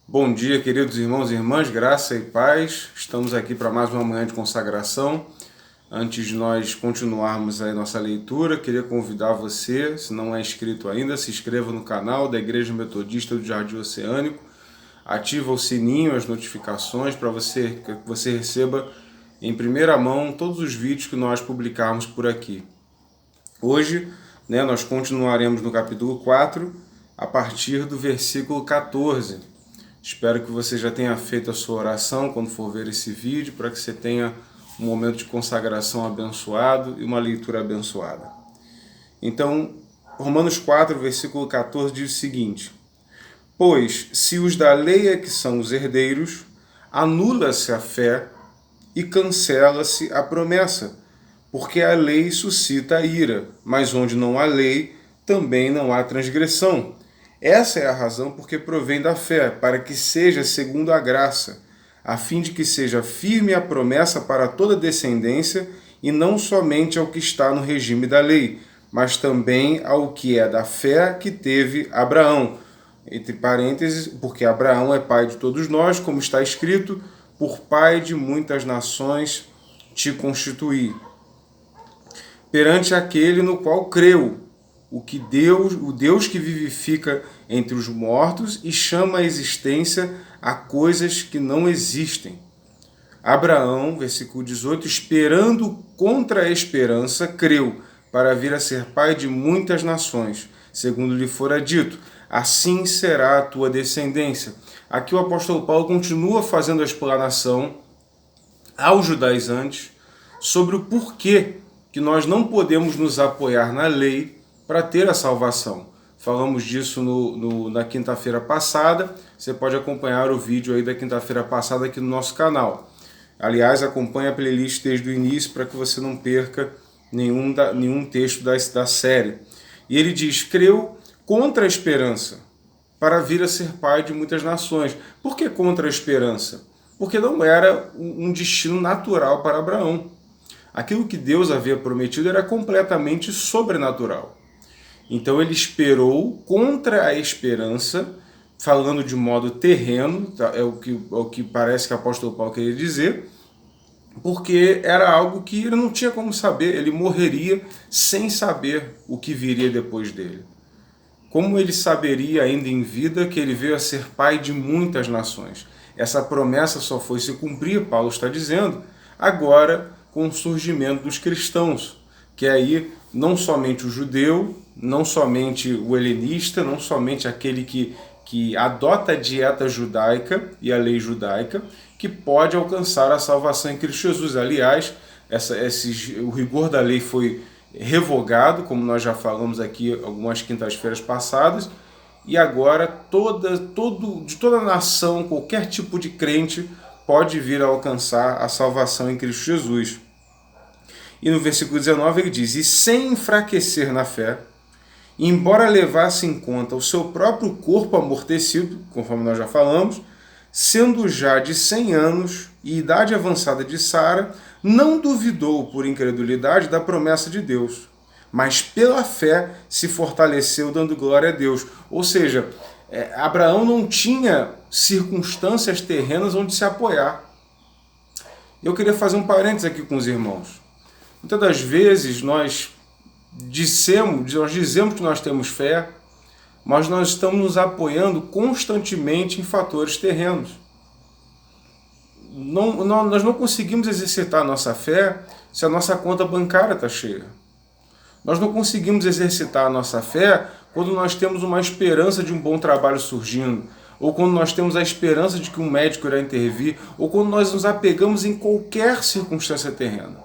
Bom dia, queridos irmãos e irmãs, graça e paz. Estamos aqui para mais uma manhã de consagração. Antes de nós continuarmos aí nossa leitura, queria convidar você, se não é inscrito ainda, se inscreva no canal da Igreja Metodista do Jardim Oceânico, ativa o sininho, as notificações para que você receba em primeira mão todos os vídeos que nós publicarmos por aqui. Hoje, nós continuaremos no capítulo 4, a partir do versículo 14. Espero que você já tenha feito a sua oração quando for ver esse vídeo, para que você tenha um momento de consagração abençoado e uma leitura abençoada. Então, Romanos 4, versículo 14 diz o seguinte: Pois, se os da lei é que são os herdeiros, anula-se a fé e cancela-se a promessa, porque a lei suscita a ira, mas onde não há lei, também não há transgressão. Essa é a razão porque provém da fé, para que seja segundo a graça, a fim de que seja firme a promessa para toda descendência, e não somente ao que está no regime da lei, mas também ao que é da fé que teve Abraão. Entre parênteses, porque Abraão é pai de todos nós, como está escrito, por pai de muitas nações te constituí. Perante aquele no qual creu, o Deus que vivifica entre os mortos e chama à existência a coisas que não existem. Abraão, versículo 18, esperando contra a esperança, creu, para vir a ser pai de muitas nações, segundo lhe fora dito, assim será a tua descendência. Aqui o apóstolo Paulo continua fazendo a explanação aos judaizantes sobre o porquê que nós não podemos nos apoiar na lei para ter a salvação. Falamos disso na quinta-feira passada. Você pode acompanhar o vídeo aí da quinta-feira passada aqui no nosso canal. Aliás, acompanhe a playlist desde o início para que você não perca nenhum texto da série. E ele diz, creu contra a esperança, para vir a ser pai de muitas nações. Por que contra a esperança? Porque não era um destino natural para Abraão. Aquilo que Deus havia prometido era completamente sobrenatural. Então ele esperou contra a esperança, falando de modo terreno, é o que parece que o apóstolo Paulo queria dizer, porque era algo que ele não tinha como saber, ele morreria sem saber o que viria depois dele. Como ele saberia ainda em vida que ele veio a ser pai de muitas nações? Essa promessa só foi se cumprir, Paulo está dizendo, agora com o surgimento dos cristãos, que aí não somente o judeu, não somente o helenista, não somente aquele que adota a dieta judaica e a lei judaica, que pode alcançar a salvação em Cristo Jesus. Aliás, o rigor da lei foi revogado, como nós já falamos aqui algumas quintas-feiras passadas, e agora de toda nação, qualquer tipo de crente pode vir a alcançar a salvação em Cristo Jesus. E no versículo 19 ele diz, e sem enfraquecer na fé, embora levasse em conta o seu próprio corpo amortecido, conforme nós já falamos, sendo já de 100 anos e idade avançada de Sara, não duvidou por incredulidade da promessa de Deus, mas pela fé se fortaleceu dando glória a Deus. Ou seja, Abraão não tinha circunstâncias terrenas onde se apoiar. Eu queria fazer um parênteses aqui com os irmãos. Muitas das vezes nós dizemos que nós temos fé, mas nós estamos nos apoiando constantemente em fatores terrenos. Nós não conseguimos exercitar a nossa fé se a nossa conta bancária está cheia. Nós não conseguimos exercitar a nossa fé quando nós temos uma esperança de um bom trabalho surgindo, ou quando nós temos a esperança de que um médico irá intervir, ou quando nós nos apegamos em qualquer circunstância terrena.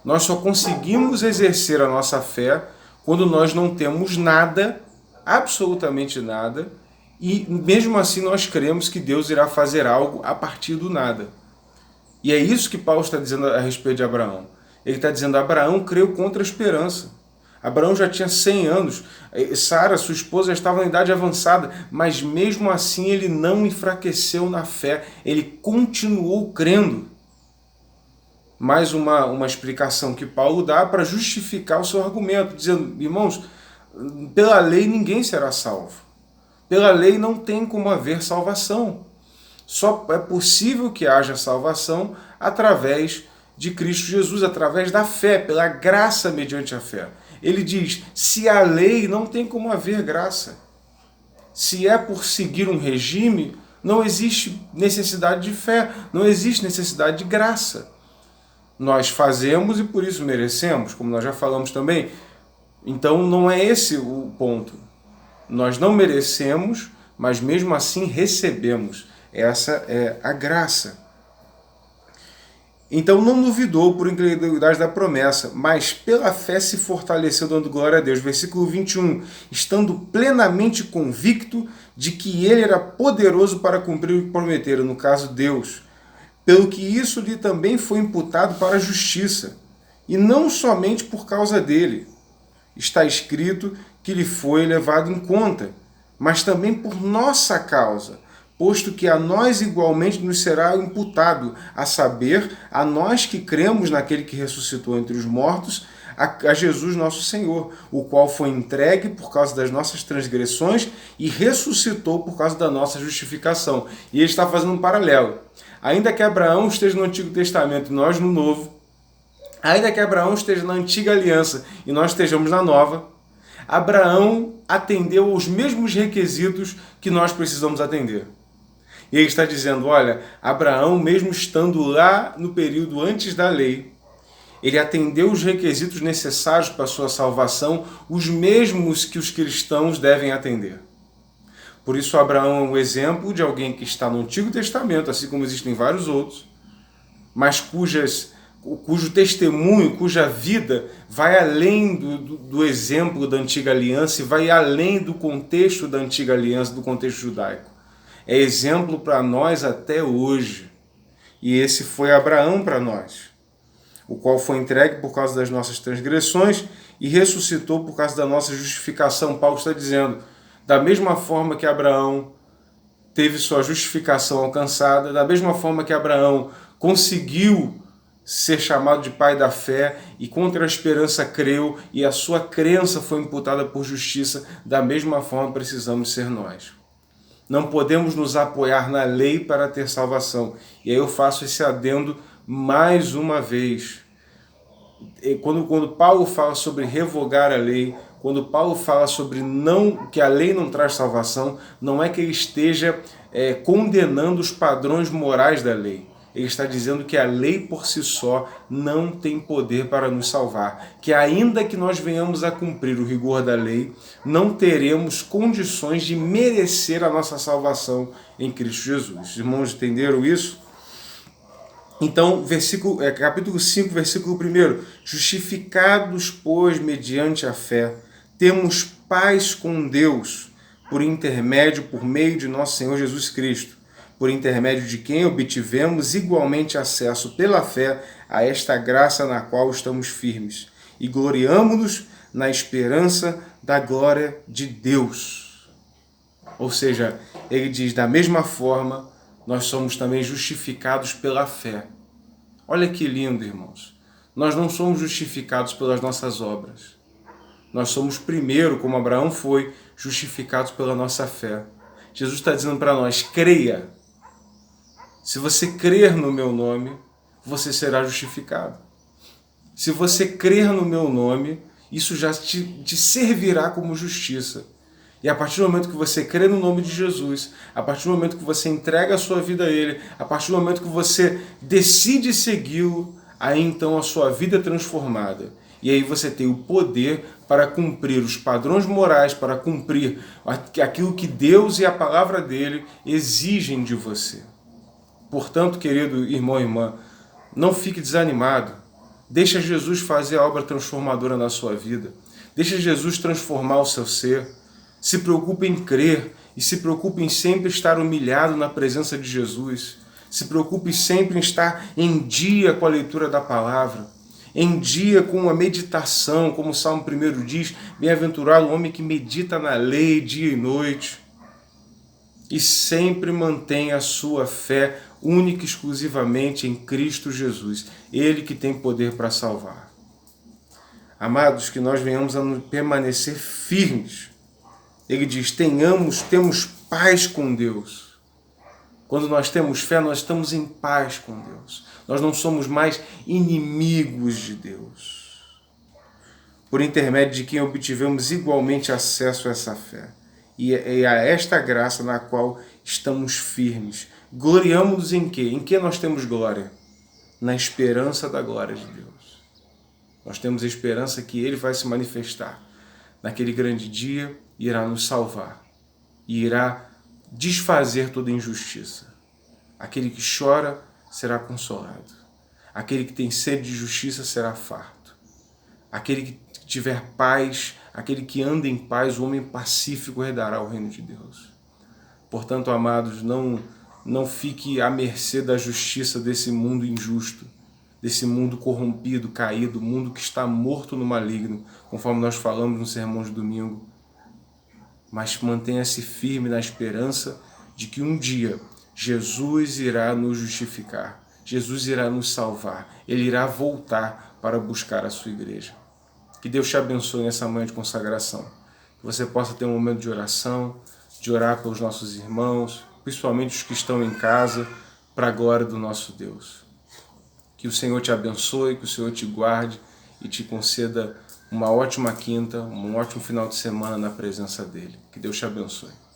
Nós só conseguimos exercer a nossa fé quando nós não temos nada, absolutamente nada, e mesmo assim nós cremos que Deus irá fazer algo a partir do nada. E é isso que Paulo está dizendo a respeito de Abraão. Ele está dizendo, Abraão creu contra a esperança. Abraão já tinha 100 anos, Sara, sua esposa, já estava em idade avançada, mas mesmo assim ele não enfraqueceu na fé, ele continuou crendo. Mais uma explicação que Paulo dá para justificar o seu argumento, dizendo, irmãos, pela lei ninguém será salvo. Pela lei não tem como haver salvação. Só é possível que haja salvação através de Cristo Jesus, através da fé, pela graça mediante a fé. Ele diz, se a lei, não tem como haver graça. Se é por seguir um regime, não existe necessidade de fé, não existe necessidade de graça. Nós fazemos e por isso merecemos, como nós já falamos também. Então não é esse o ponto. Nós não merecemos, mas mesmo assim recebemos. Essa é a graça. Então não duvidou por incredulidade da promessa, mas pela fé se fortaleceu dando glória a Deus. Versículo 21. Estando plenamente convicto de que ele era poderoso para cumprir o que prometera, no caso Deus. Pelo que isso lhe também foi imputado para a justiça. E não somente por causa dele. Está escrito que lhe foi levado em conta, mas também por nossa causa, posto que a nós igualmente nos será imputado, a saber, a nós que cremos naquele que ressuscitou entre os mortos, a Jesus nosso Senhor, o qual foi entregue por causa das nossas transgressões e ressuscitou por causa da nossa justificação. E ele está fazendo um paralelo. Ainda que Abraão esteja no Antigo Testamento e nós no Novo, ainda que Abraão esteja na Antiga Aliança e nós estejamos na Nova, Abraão atendeu aos mesmos requisitos que nós precisamos atender. E ele está dizendo, olha, Abraão, mesmo estando lá no período antes da lei, ele atendeu os requisitos necessários para a sua salvação, os mesmos que os cristãos devem atender. Por isso, Abraão é um exemplo de alguém que está no Antigo Testamento, assim como existem vários outros, mas cujo testemunho, cuja vida vai além do exemplo da Antiga Aliança e vai além do contexto da Antiga Aliança, do contexto judaico. É exemplo para nós até hoje. E esse foi Abraão para nós, o qual foi entregue por causa das nossas transgressões e ressuscitou por causa da nossa justificação. Paulo está dizendo, da mesma forma que Abraão teve sua justificação alcançada, da mesma forma que Abraão conseguiu ser chamado de pai da fé e contra a esperança creu e a sua crença foi imputada por justiça, da mesma forma precisamos ser nós. Não podemos nos apoiar na lei para ter salvação. E aí eu faço esse adendo mais uma vez. Quando Paulo fala sobre revogar a lei, quando Paulo fala sobre que a lei não traz salvação, não é que ele esteja condenando os padrões morais da lei. Ele está dizendo que a lei por si só não tem poder para nos salvar. Que ainda que nós venhamos a cumprir o rigor da lei, não teremos condições de merecer a nossa salvação em Cristo Jesus. Os irmãos entenderam isso? Então, capítulo 5, versículo 1. Justificados, pois, mediante a fé, temos paz com Deus, por meio de nosso Senhor Jesus Cristo, por intermédio de quem obtivemos igualmente acesso pela fé a esta graça na qual estamos firmes, e gloriamo-nos na esperança da glória de Deus. Ou seja, ele diz, da mesma forma, nós somos também justificados pela fé. Olha que lindo, irmãos. Nós não somos justificados pelas nossas obras. Nós somos primeiro, como Abraão foi, justificados pela nossa fé. Jesus está dizendo para nós, creia. Se você crer no meu nome, você será justificado. Se você crer no meu nome, isso já te servirá como justiça. E a partir do momento que você crê no nome de Jesus, a partir do momento que você entrega a sua vida a Ele, a partir do momento que você decide segui-lo, aí então a sua vida é transformada. E aí você tem o poder para cumprir os padrões morais, para cumprir aquilo que Deus e a palavra dele exigem de você. Portanto, querido irmão e irmã, não fique desanimado. Deixa Jesus fazer a obra transformadora na sua vida. Deixa Jesus transformar o seu ser. Se preocupe em crer e se preocupe em sempre estar humilhado na presença de Jesus. Se preocupe sempre em estar em dia com a leitura da palavra, em dia com a meditação, como o Salmo 1 diz, bem-aventurado o homem que medita na lei dia e noite. E sempre mantenha a sua fé única e exclusivamente em Cristo Jesus, Ele que tem poder para salvar. Amados, que nós venhamos a permanecer firmes. Ele diz, temos paz com Deus. Quando nós temos fé, nós estamos em paz com Deus. Nós não somos mais inimigos de Deus, por intermédio de quem obtivemos igualmente acesso a essa fé. E é a esta graça na qual estamos firmes. Gloriamo-nos em quê? Em que nós temos glória? Na esperança da glória de Deus. Nós temos a esperança que Ele vai se manifestar. Naquele grande dia, irá nos salvar. E irá desfazer toda injustiça. Aquele que chora será consolado. Aquele que tem sede de justiça será farto. Aquele que tiver paz, aquele que anda em paz, o homem pacífico herdará o reino de Deus. Portanto, amados, não fique à mercê da justiça desse mundo injusto, desse mundo corrompido, caído, mundo que está morto no maligno, conforme nós falamos no sermão de domingo. Mas mantenha-se firme na esperança de que um dia Jesus irá nos justificar, Jesus irá nos salvar, Ele irá voltar para buscar a sua igreja. Que Deus te abençoe nessa manhã de consagração, que você possa ter um momento de oração, de orar pelos nossos irmãos, principalmente os que estão em casa, para a glória do nosso Deus. Que o Senhor te abençoe, que o Senhor te guarde e te conceda uma ótima quinta, um ótimo final de semana na presença dEle. Que Deus te abençoe.